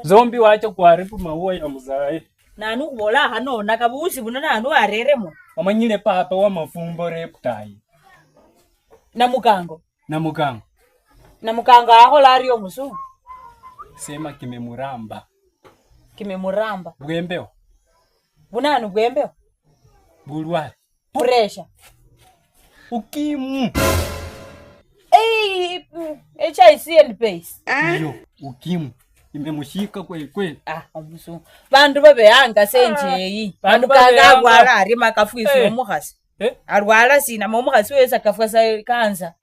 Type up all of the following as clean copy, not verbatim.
Zombi wacha kuharibu maua ya mzae. Nanu kubola hano nakabusi buno nanu areremo. Amanyile papa wa mafumbo reptai. Namukango. Namukango aho lari omusu. Sema kimemuramba. Bwembeo. Bunanu bwembeo. Bulwale. Pressure. Ukimu. HIC and base. Iyo, ukimu. Imemushika kweli. Omusu. Bandu babeanga senjeyi. Bandu kagagwala ari makafuisi omukhasi. Arwala sina omukhasi wesa kafwa sa kanza.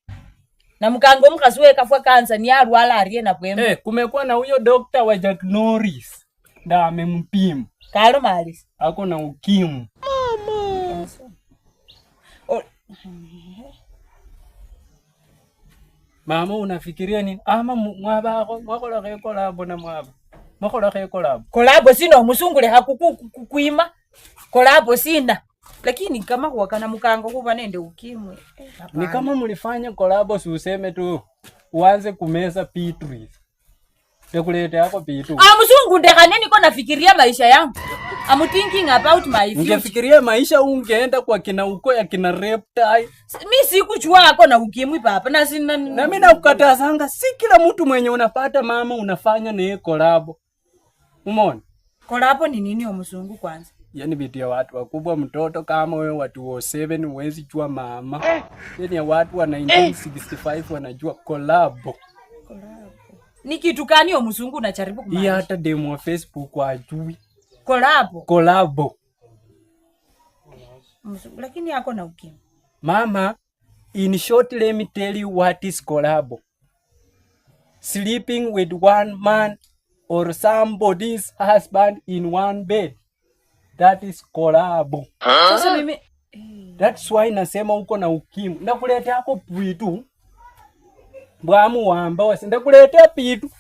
Namukango omukhasi we kafwa kanza ni arwala ari na bwembe. Kumekuwa na huyo Dr. wa Jack Norris. Nda amempima. Kalo malisi. Ako na ukimu. Mama unafikiria nini? Ama mwabako mwakola kolabo na mwaba. Mwakola kolabo. Kolabo sino musungule hakukuima. Kolabo sina. Lakini kama wakana mukango kuba nende ukimwe. Ni kama mlifanya kolabo useme tu uanze kumeza P3. Tekulete yako P2. Musungu ndekane niko nafikiria maisha yangu. I'm thinking about my future. Ungefikiria maisha ungeenda kwa kina uko ya kina reptile. Mimi sikujua ako na ukimwi papa na sina. Na mimi nakukatazanga si kila mtu mwenye unapata mama unafanya naye kolabo. Umeona? Kolabo ni nini omusungu kwanza? Yani biti ya watu wakubwa mtoto kama wewe watu wa 7 huwezi jua mama. Yani ya watu wa 1965 wanajua kolabo. Ni kitu gani omusungu unajaribu kumaanisha? Hata demo wa Facebook wajui. Kolabo. Lakini yako na ukimwi. Mama, in short let me tell you what is collabo. Sleeping with one man or somebody's husband in one bed. That is collabo. Sasa mimi That's why nasema uko na ukimwi. Ndakuletea hapo pitu. Bwamu wamba wasi ndakuletea pitu.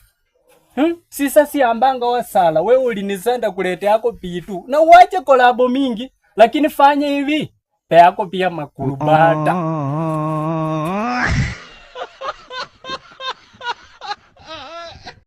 Sisa si ambanga wasala. Wewe ulinisenda kuletea yako pitu. Na uache kolabo mingi. Lakini fanya hivi. Pe yako pia makurubata.